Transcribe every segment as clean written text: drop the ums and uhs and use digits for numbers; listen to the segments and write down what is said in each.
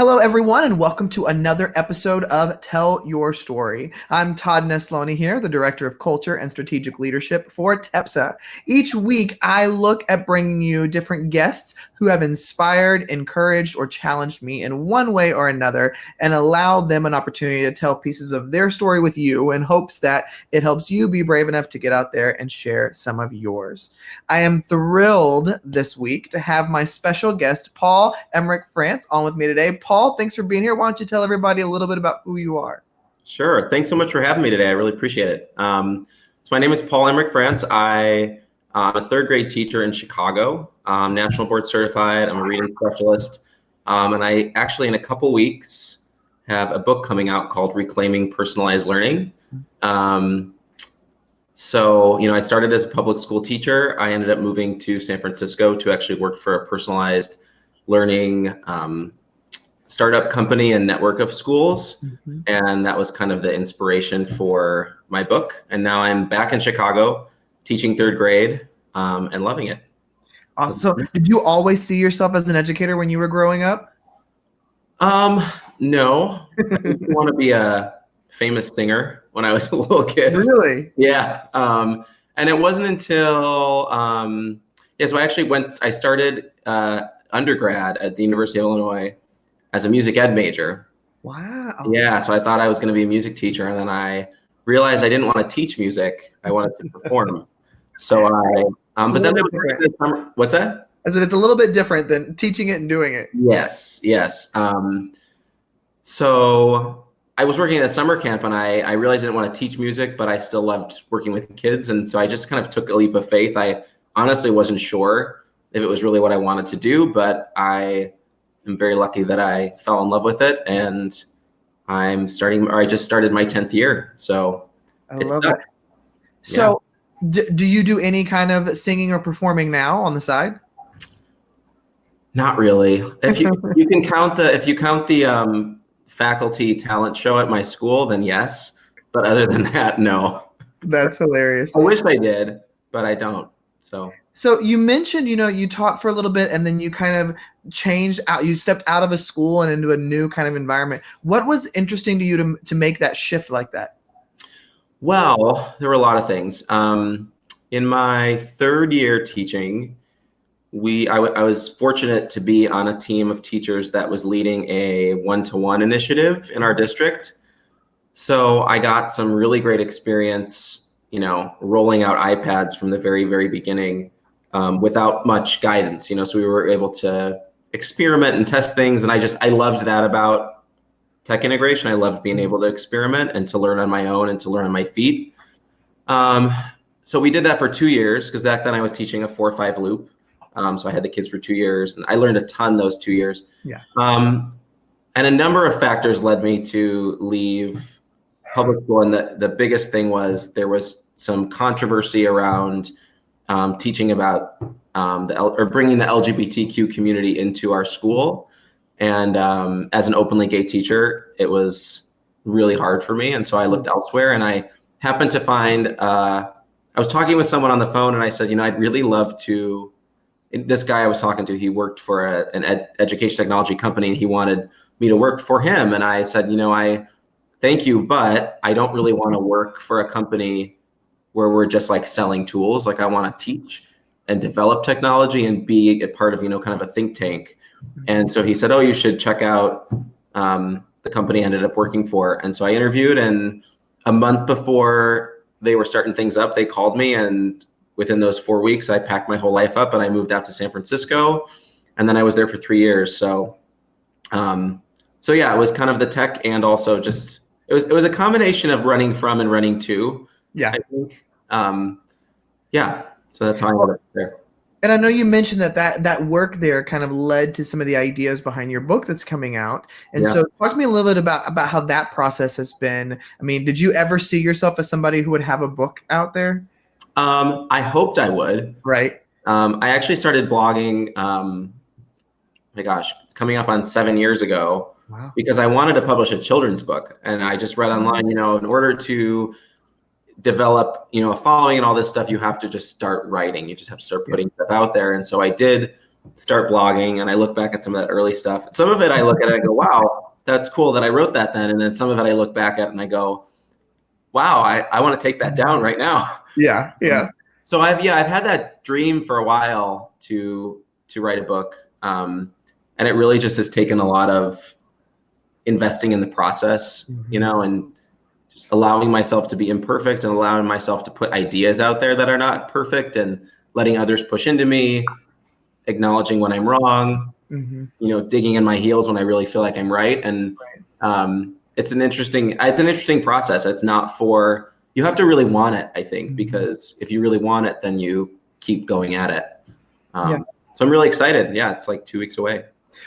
Hello, everyone, and welcome to another episode of Tell Your Story. I'm Todd Nesloney here, the Director of Culture and Strategic Leadership for TEPSA. Each week, I look at bringing you different guests who have inspired, encouraged, or challenged me in one way or another and allow them an opportunity to tell pieces of their story with you in hopes that it helps you be brave enough to get out there and share some of yours. I am thrilled this week to have my special guest, Paul Emerich-France, on with me today. Paul, thanks for being here. Why don't you tell everybody a little bit about who you are? Sure. Thanks so much for having me today. I really appreciate it. So my name is Paul Emerich-France. I'm a third grade teacher in Chicago. I'm national board certified. I'm a reading specialist. And I actually, in a couple weeks, have a book coming out called Reclaiming Personalized Learning. So, I started as a public school teacher. I ended up moving to San Francisco to actually work for a personalized learning startup company and network of schools. Mm-hmm. And that was kind of the inspiration for my book. And now I'm back in Chicago teaching third grade and loving it. Awesome. So did you always see yourself as an educator when you were growing up? No. I used to want to be a famous singer when I was a little kid. Really? Yeah. And it wasn't until, so I started undergrad at the University of Illinois as a music ed major. Wow. Yeah, so I thought I was going to be a music teacher, and then I realized I didn't want to teach music. I wanted to perform. So but then what's that? I said it's a little bit different than teaching it and doing it. Yes. So I was working at a summer camp, and I realized I didn't want to teach music, but I still loved working with kids, and so I just kind of took a leap of faith. I honestly wasn't sure if it was really what I wanted to do, but I'm very lucky that I fell in love with it, and I just started my 10th year. So I love it. So do you do any kind of singing or performing now on the side? Not really. If you count the faculty talent show at my school, then yes. But other than that, no. That's hilarious. I wish I did, but I don't. So you mentioned, you taught for a little bit and then you kind of changed out, you stepped out of a school and into a new kind of environment. What was interesting to you to make that shift like that? Well, there were a lot of things. In my third year teaching, I was fortunate to be on a team of teachers that was leading a one-to-one initiative in our district. So I got some really great experience rolling out iPads from the very, very beginning without much guidance, so we were able to experiment and test things. And I loved that about tech integration. I loved being able to experiment and to learn on my own and to learn on my feet. So we did that for 2 years because back then I was teaching a 4-5 loop. So I had the kids for 2 years and I learned a ton those 2 years. Yeah. And a number of factors led me to leave public school, and the biggest thing was there was some controversy around teaching about bringing the LGBTQ community into our school. And as an openly gay teacher, it was really hard for me, and so I looked elsewhere. And I happened to find I was talking with someone on the phone, and I said, I'd really love to. This guy I was talking to, he worked for an education technology company, and he wanted me to work for him. And I said, thank you, but I don't really want to work for a company where we're just like selling tools. Like I want to teach and develop technology and be a part of, kind of a think tank. And so he said, oh, you should check out the company I ended up working for. And so I interviewed, and a month before they were starting things up, they called me. And within those 4 weeks, I packed my whole life up and I moved out to San Francisco. And then I was there for 3 years. So yeah, it was kind of the tech, and also just, it was a combination of running from and running to. Yeah. I think. So that's how I ended up there. And I know you mentioned that work there kind of led to some of the ideas behind your book that's coming out. And so talk to me a little bit about how that process has been. I mean, did you ever see yourself as somebody who would have a book out there? I hoped I would. Right. I actually started blogging, my gosh, it's coming up on 7 years ago. Wow. Because I wanted to publish a children's book. And I just read online, in order to develop, a following and all this stuff, you have to just start writing. You just have to start putting stuff out there. And so I did start blogging and I look back at some of that early stuff. Some of it I look at it and I go, wow, that's cool that I wrote that then. And then some of it I look back at and I go, wow, I want to take that down right now. Yeah. Yeah. So I've had that dream for a while to write a book. And it really just has taken a lot of investing in the process, you know, and just allowing myself to be imperfect and allowing myself to put ideas out there that are not perfect and letting others push into me, acknowledging when I'm wrong, you know, digging in my heels when I really feel like I'm right. And it's an interesting process. It's not for, you have to really want it, I think, because if you really want it, then you keep going at it. So I'm really excited. Yeah, it's like 2 weeks away.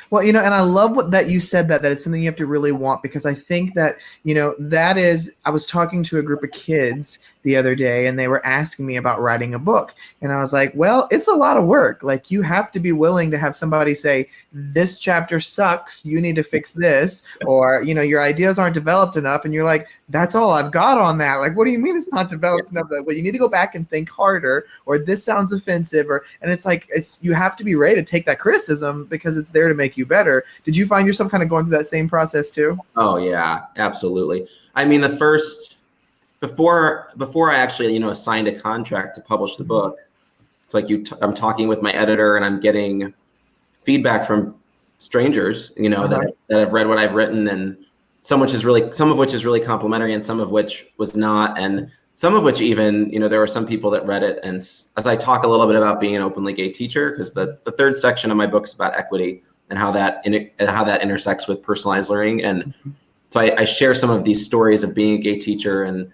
Well, you know, and I love that you said that it's something you have to really want, because I think that, you know, that is, I was talking to a group of kids the other day and they were asking me about writing a book. And I was like, well, it's a lot of work. Like, you have to be willing to have somebody say, this chapter sucks, you need to fix this, or, you know, your ideas aren't developed enough. And you're like, that's all I've got on that. Like, what do you mean it's not developed enough? Like, well, you need to go back and think harder, or this sounds offensive, and it's like, you have to be ready to take that criticism because it's there to make you better. Did you find yourself kind of going through that same process too? Oh yeah, absolutely. I mean, before I actually, you know, signed a contract to publish the book, it's like I'm talking with my editor and I'm getting feedback from strangers, you know, that have read what I've written, and some of which is really complimentary and some of which was not, and some of which even, you know, there were some people that read it. And as I talk a little bit about being an openly gay teacher, because the third section of my book is about equity and how that intersects with personalized learning. And so I share some of these stories of being a gay teacher and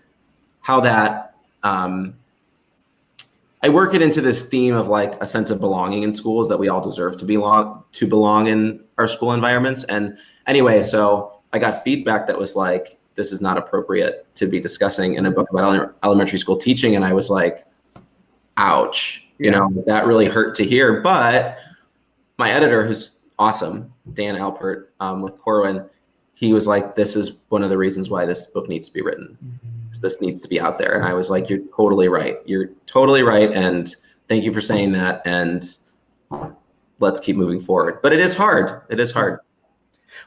how that, I work it into this theme of like a sense of belonging in schools, that we all deserve to belong in our school environments. And anyway, so I got feedback that was like, this is not appropriate to be discussing in a book about elementary school teaching. And I was like, ouch, you know, that really hurt to hear. But my editor, who's awesome, Dan Alpert, with Corwin, he was like, this is one of the reasons why this book needs to be written. This needs to be out there. And I was like, you're totally right. You're totally right. And thank you for saying that. And let's keep moving forward. But it is hard. It is hard.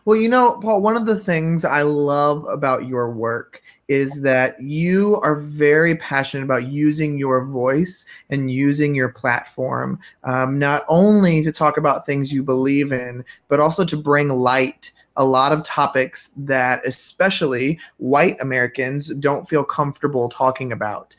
Well, you know, Paul, one of the things I love about your work is that you are very passionate about using your voice and using your platform, not only to talk about things you believe in, but also to bring light a lot of topics that especially white Americans don't feel comfortable talking about.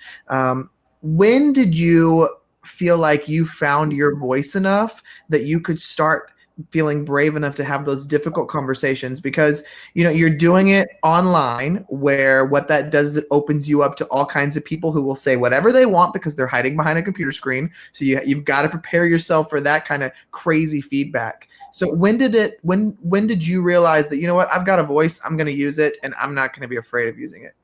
When did you feel like you found your voice enough that you could start feeling brave enough to have those difficult conversations? Because, you know, you're doing it online, where what that does, it opens you up to all kinds of people who will say whatever they want because they're hiding behind a computer screen. So you've got to prepare yourself for that kind of crazy feedback. So when did you realize that, you know what, I've got a voice, I'm going to use it, and I'm not going to be afraid of using it?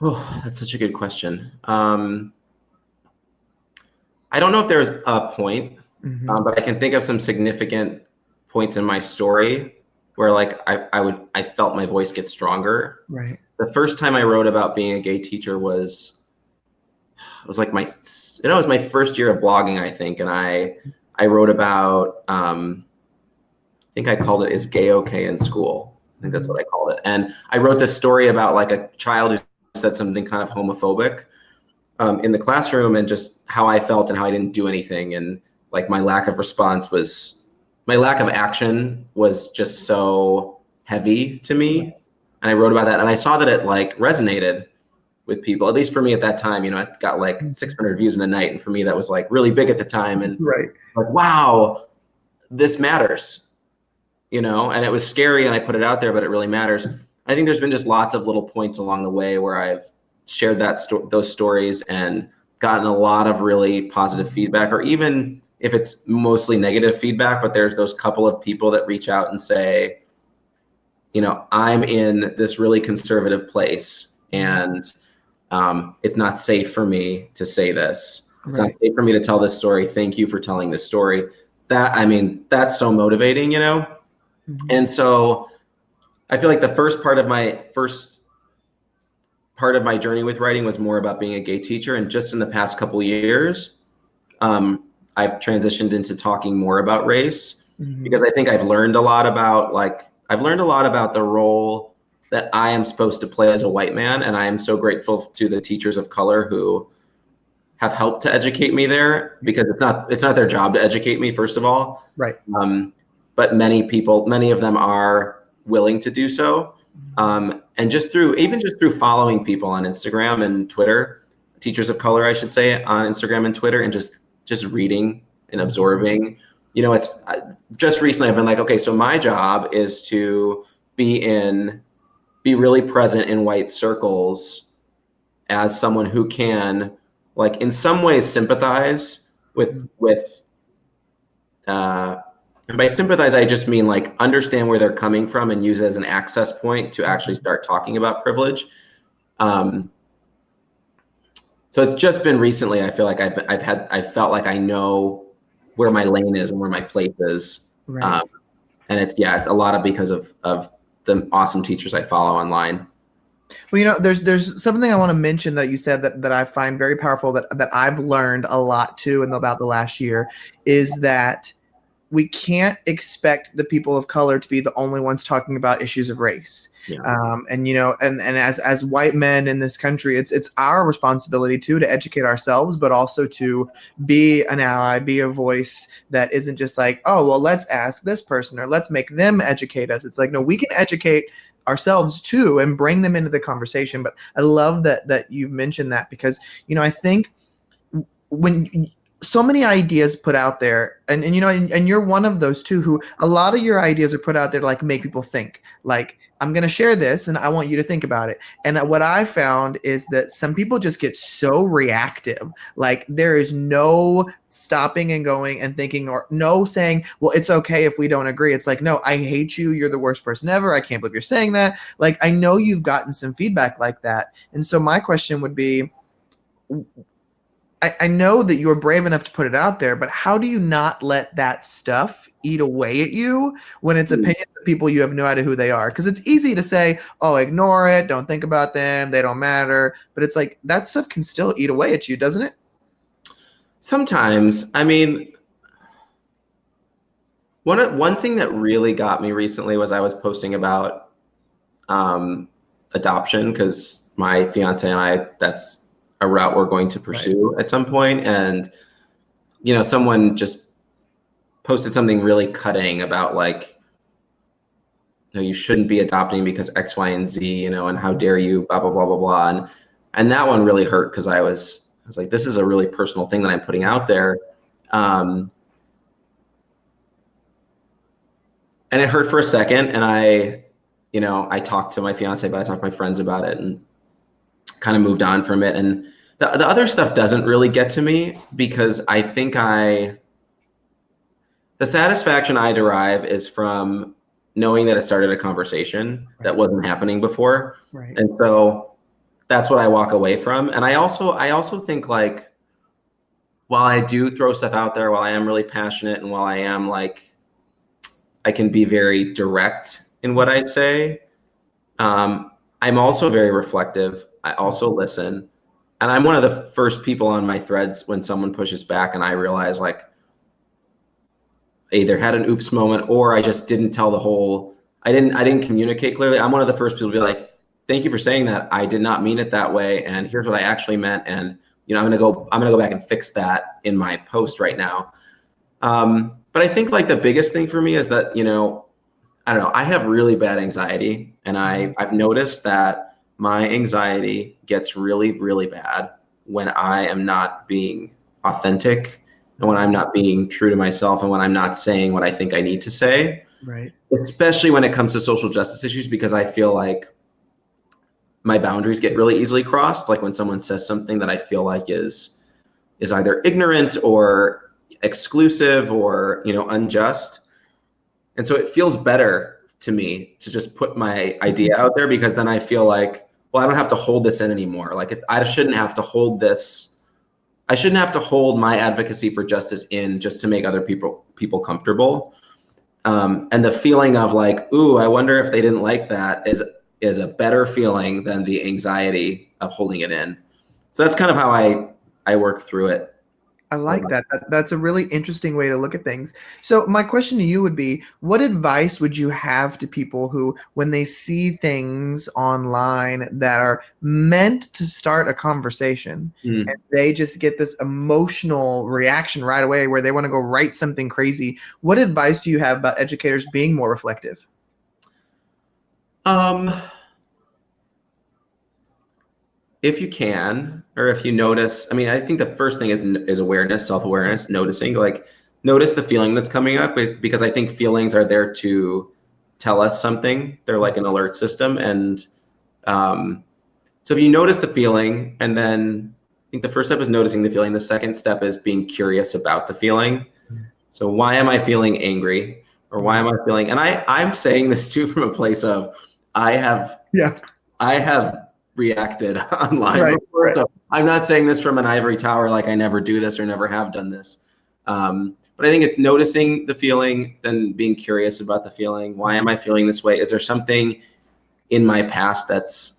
Oh, that's such a good question. I don't know if there's a point. But I can think of some significant points in my story where, like, I felt my voice get stronger. Right. The first time I wrote about being a gay teacher was like my first year of blogging, I think, and I wrote about I think I called it "Is Gay Okay in School?" I think that's what I called it, and I wrote this story about like a child who said something kind of homophobic in the classroom, and just how I felt and how I didn't do anything, and like my lack of action was just so heavy to me. And I wrote about that, and I saw that it like resonated with people, at least for me at that time. You know, it got like 600 views in a night. And for me, that was like really big at the time. And like, wow, this matters, you know, and it was scary, and I put it out there, but it really matters. I think there's been just lots of little points along the way where I've shared those stories and gotten a lot of really positive feedback, or even if it's mostly negative feedback, but there's those couple of people that reach out and say, you know, I'm in this really conservative place, and it's not safe for me to say this. It's not safe for me to tell this story. Thank you for telling this story. That's so motivating, you know? And so I feel like the first part of my journey with writing was more about being a gay teacher. And just in the past couple of years, I've transitioned into talking more about race, Mhm. because I think I've learned a lot about the role that I am supposed to play as a white man. And I am so grateful to the teachers of color who have helped to educate me there, because it's not their job to educate me, first of all. Right. But many of them are willing to do so. And just through following people on Instagram and Twitter, teachers of color, I should say, on Instagram and Twitter, and just reading and absorbing. It's just recently I've been like, okay, so my job is to be really present in white circles as someone who can, like, in some ways sympathize with and by sympathize, I just mean like understand where they're coming from and use it as an access point to actually start talking about privilege. So it's just been recently, I feel like I felt like I know where my lane is and where my place is. Right. And it's a lot of because of the awesome teachers I follow online. Well, there's something I want to mention that you said that I find very powerful, that I've learned a lot too in about the last year, is that we can't expect the people of color to be the only ones talking about issues of race. Yeah. And as white men in this country, it's our responsibility too to educate ourselves, but also to be an ally, be a voice that isn't just like, oh, well, let's ask this person or let's make them educate us. It's like, no, we can educate ourselves too and bring them into the conversation. But I love that you've mentioned that, because I think when so many ideas put out there, and you're one of those too, who a lot of your ideas are put out there to like make people think, like, I'm going to share this and I want you to think about it. And what I found is that some people just get so reactive. Like, there is no stopping and going and thinking, or no saying, well, it's okay if we don't agree. It's like, no, I hate you. You're the worst person ever. I can't believe you're saying that. Like, I know you've gotten some feedback like that. And so my question would be, I know that you're brave enough to put it out there, but how do you not let that stuff eat away at you when it's opinions of people you have no idea who they are? Because it's easy to say, oh, ignore it, don't think about them, they don't matter. But it's like, that stuff can still eat away at you, doesn't it? Sometimes. I mean, one thing that really got me recently was I was posting about adoption, because my fiance and I, that's a route we're going to pursue at some point. And, someone just posted something really cutting about, like, you shouldn't be adopting because X, Y, and Z, and how dare you, blah, blah, blah, blah, blah. And that one really hurt, because I was like, this is a really personal thing that I'm putting out there. And it hurt for a second. And I talked to my fiance, but I talked to my friends about it and kind of moved on from it. And the other stuff doesn't really get to me, because I think the satisfaction I derive is from knowing that it started a conversation that wasn't happening before. Right. And so that's what I walk away from. And I also think, like, while I do throw stuff out there, while I am really passionate, and while I am, like, I can be very direct in what I say, I'm also very reflective. I also listen. And I'm one of the first people on my threads when someone pushes back and I realize, like, I either had an oops moment, or I just didn't tell I didn't communicate clearly. I'm one of the first people to be like, thank you for saying that. I did not mean it that way. And here's what I actually meant. And, I'm going to go back and fix that in my post right now. But I think, like, the biggest thing for me is that, I don't know, I have really bad anxiety, and I've noticed that my anxiety gets really, really bad when I am not being authentic, and when I'm not being true to myself, and when I'm not saying what I think I need to say. Right. Especially when it comes to social justice issues, because I feel like my boundaries get really easily crossed. Like, when someone says something that I feel like is either ignorant or exclusive or, unjust. And so it feels better to me to just put my idea out there, because then I feel like, well, I don't have to hold this in anymore. Like, I shouldn't have to hold this. I shouldn't have to hold my advocacy for justice in just to make other people comfortable. And the feeling of, like, ooh, I wonder if they didn't like that is a better feeling than the anxiety of holding it in. So that's kind of how I work through it. I like that. That's a really interesting way to look at things. So my question to you would be, what advice would you have to people who, when they see things online that are meant to start a conversation, and Mm. they just get this emotional reaction right away where they want to go write something crazy? What advice do you have about educators being more reflective? Um, if you can, or if you notice, I mean, I think the first thing is awareness, self-awareness, noticing, like notice the feeling that's coming up, because I think feelings are there to tell us something. They're like an alert system. And so if you notice the feeling, and then I think the first step is noticing the feeling. The second step is being curious about the feeling. So why am I feeling angry? Or why am I feeling, and I'm saying this too from a place of, I have Yeah. reacted online Right. before. Right. So I'm not saying this from an ivory tower, like I never do this or never have done this. But I think it's noticing the feeling, then being curious about the feeling. Why am I feeling this way? Is there something in my past that's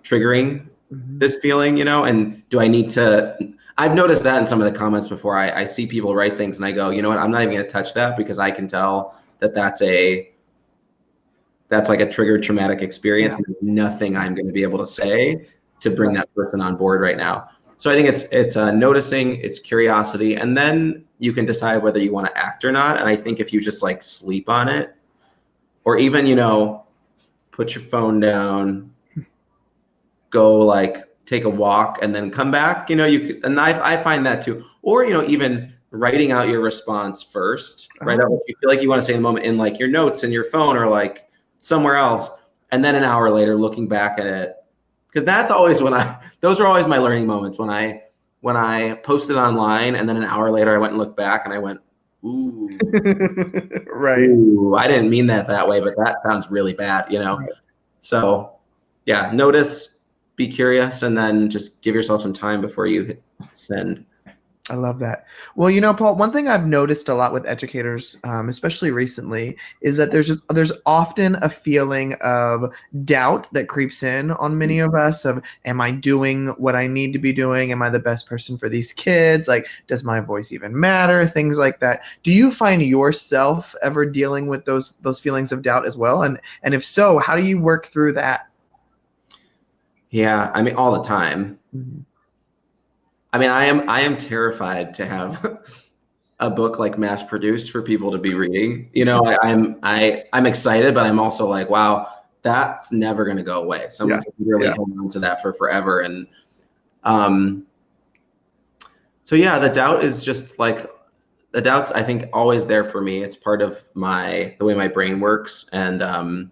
triggering this feeling, and do I need to, I've noticed that in some of the comments before. I see people write things and I go, you know what, I'm not even going to touch that, because I can tell that that's like a triggered traumatic experience. And there's nothing I'm going to be able to say to bring that person on board right now. So I think it's noticing, it's curiosity, and then you can decide whether you want to act or not. And I think if you just like sleep on it, or even, put your phone down, go like take a walk and then come back, you could, and I find that too. Or, even writing out your response first, write out what you feel like you want to say in the moment in like your notes in your phone or like somewhere else. And then an hour later, looking back at it, because that's always those are always my learning moments, when I posted online and then an hour later I went and looked back and I went, ooh, Right. ooh, I didn't mean that way, but that sounds really bad, Right. So yeah, notice, be curious, and then just give yourself some time before you hit send. I love that. Well, Paul, one thing I've noticed a lot with educators, especially recently, is that there's often a feeling of doubt that creeps in on many of us of, am I doing what I need to be doing? Am I the best person for these kids? Like, does my voice even matter? Things like that. Do you find yourself ever dealing with those feelings of doubt as well? And if so, how do you work through that? Yeah, I mean, all the time. Mm-hmm. I mean, I am terrified to have a book like mass produced for people to be reading. I'm excited, but I'm also like, wow, that's never going to go away. Someone Yeah. can really Yeah. hold on to that for forever. And um, so yeah, the doubt's, I think, always there for me. It's part of the way my brain works. And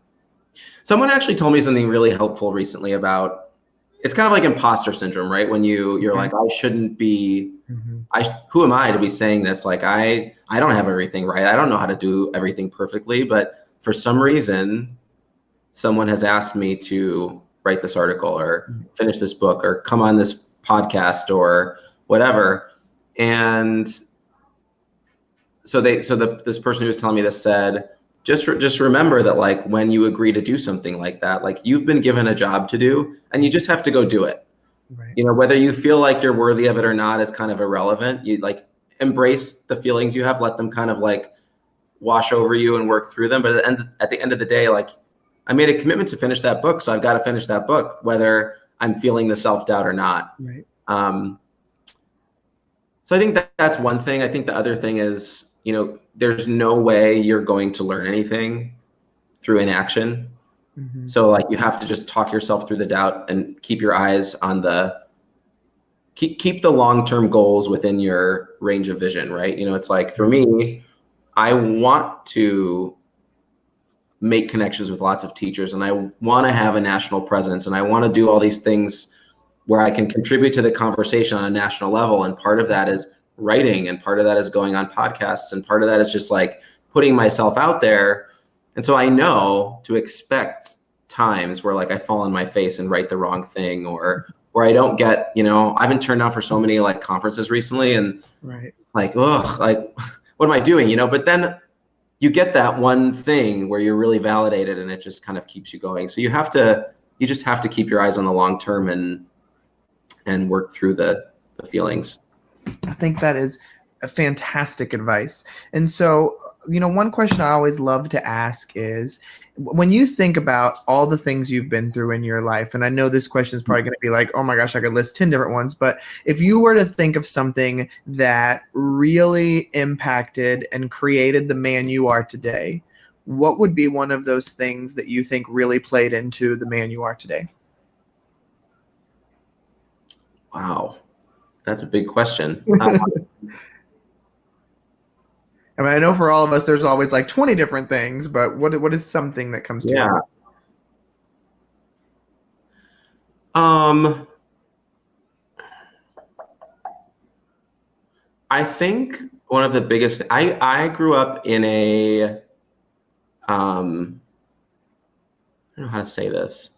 someone actually told me something really helpful recently about, it's kind of like imposter syndrome, right? When you're like, I shouldn't be, who am I to be saying this? Like, I don't have everything right. I don't know how to do everything perfectly, but for some reason, someone has asked me to write this article or finish this book or come on this podcast or whatever. And so this person who was telling me this said, just remember that, like, when you agree to do something like that, like, you've been given a job to do and you just have to go do it. Right. Whether you feel like you're worthy of it or not is kind of irrelevant. You like embrace the feelings you have, let them kind of like wash over you and work through them. But at the end of the day, like, I made a commitment to finish that book, so I've got to finish that book, whether I'm feeling the self-doubt or not. Right. So I think that's one thing. I think the other thing is, there's no way you're going to learn anything through inaction. So like, you have to just talk yourself through the doubt and keep your eyes on keep the long-term goals within your range of vision, right? It's like, for me, I want to make connections with lots of teachers, and I want to have a national presence, and I want to do all these things where I can contribute to the conversation on a national level. And part of that is writing, and part of that is going on podcasts, and part of that is just like putting myself out there. And so I know to expect times where like I fall on my face and write the wrong thing, or where I don't get, I've been turned down for so many like conferences recently, and like, oh, like, what am I doing? But then you get that one thing where you're really validated, and it just kind of keeps you going. So you just have to keep your eyes on the long term and work through the feelings. I think that is a fantastic advice. And so, one question I always love to ask is when you think about all the things you've been through in your life, and I know this question is probably going to be like, oh my gosh, I could list 10 different ones, but if you were to think of something that really impacted and created the man you are today, what would be one of those things that you think really played into the man you are today? Wow. That's a big question. I mean, I know for all of us, there's always like 20 different things, but what is something that comes to Yeah. you? I think one of the biggest, I grew up in a, I don't know how to say this.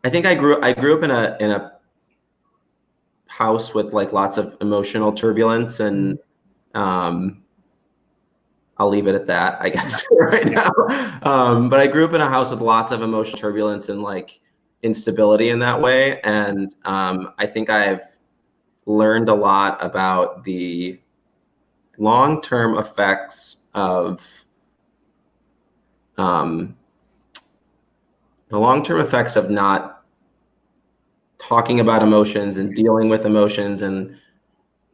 I think I grew up in a house with like lots of emotional turbulence, and I'll leave it at that, I guess, right now. But I grew up in a house with lots of emotional turbulence and like instability in that way. And I think I've learned a lot about the long-term effects of not talking about emotions and dealing with emotions and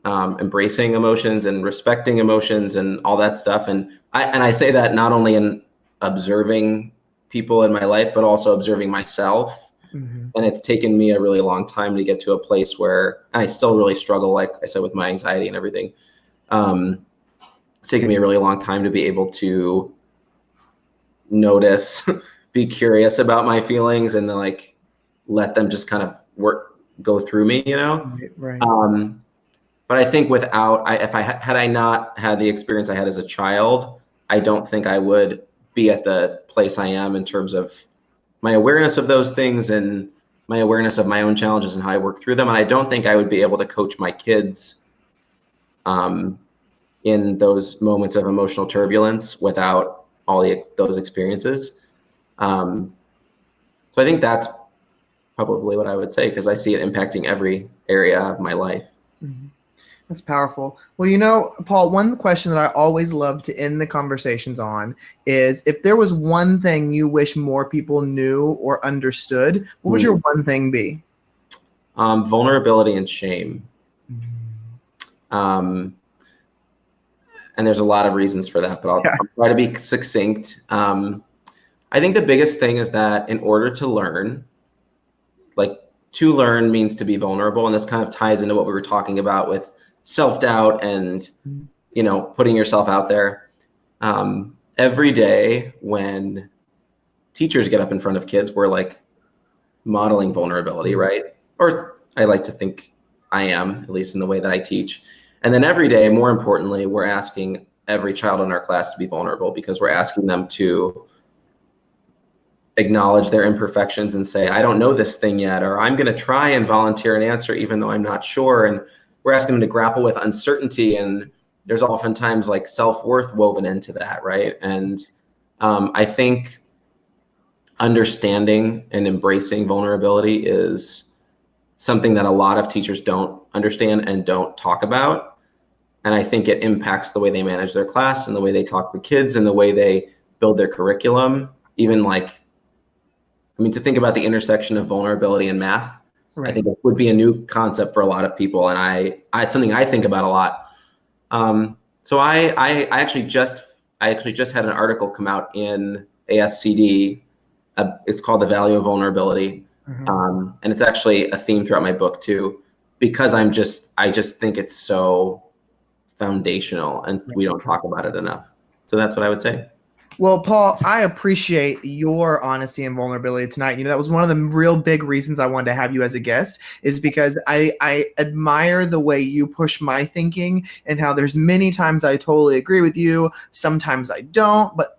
embracing emotions and respecting emotions and all that stuff. And I say that not only in observing people in my life, but also observing myself. Mm-hmm. And it's taken me a really long time to get to a place where, and I still really struggle, like I said, with my anxiety and everything. It's taken me a really long time to be able to notice, be curious about my feelings, and then like let them just kind of go through me, Right. But I think had I not had the experience I had as a child, I don't think I would be at the place I am in terms of my awareness of those things and my awareness of my own challenges and how I work through them. And I don't think I would be able to coach my kids in those moments of emotional turbulence without all those experiences. So I think that's probably what I would say, because I see it impacting every area of my life. Mm-hmm. That's powerful. Well, Paul, one question that I always love to end the conversations on is if there was one thing you wish more people knew or understood, what would your one thing be? Vulnerability and shame. And there's a lot of reasons for that, but I'll try to be succinct. I think the biggest thing is that in order to learn, like to learn means to be vulnerable. And this kind of ties into what we were talking about with self-doubt and, putting yourself out there. Every day when teachers get up in front of kids, we're like modeling vulnerability, right? Or I like to think I am, at least in the way that I teach. And then every day, more importantly, we're asking every child in our class to be vulnerable, because we're asking them to acknowledge their imperfections and say, I don't know this thing yet, or I'm going to try and volunteer an answer even though I'm not sure. And we're asking them to grapple with uncertainty. And there's oftentimes like self-worth woven into that, right? And I think understanding and embracing vulnerability is something that a lot of teachers don't understand and don't talk about. And I think it impacts the way they manage their class and the way they talk to kids and the way they build their curriculum. Even to think about the intersection of vulnerability and math, right. I think it would be a new concept for a lot of people. And it's something I think about a lot. So I actually just had an article come out in ASCD. It's called The Value of Vulnerability. Mm-hmm. And it's actually a theme throughout my book too, because I just think it's so foundational and we don't talk about it enough. So that's what I would say. Well, Paul, I appreciate your honesty and vulnerability tonight. That was one of the real big reasons I wanted to have you as a guest, is because I admire the way you push my thinking and how there's many times I totally agree with you. Sometimes I don't, but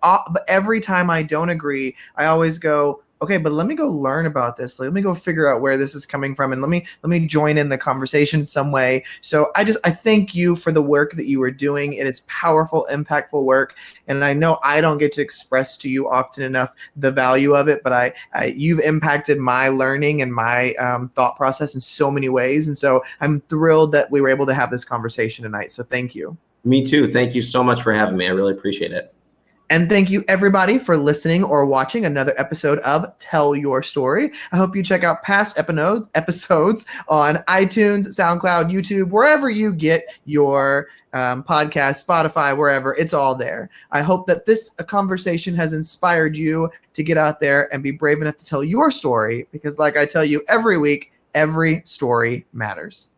every time I don't agree, I always go, okay, but let me go learn about this. Let me go figure out where this is coming from, and let me join in the conversation some way. So I thank you for the work that you are doing. It is powerful, impactful work, and I know I don't get to express to you often enough the value of it. But you've impacted my learning and my thought process in so many ways, and so I'm thrilled that we were able to have this conversation tonight. So thank you. Me too. Thank you so much for having me. I really appreciate it. And thank you, everybody, for listening or watching another episode of Tell Your Story. I hope you check out past episodes on iTunes, SoundCloud, YouTube, wherever you get your podcast, Spotify, wherever. It's all there. I hope that this conversation has inspired you to get out there and be brave enough to tell your story, because like I tell you every week, every story matters.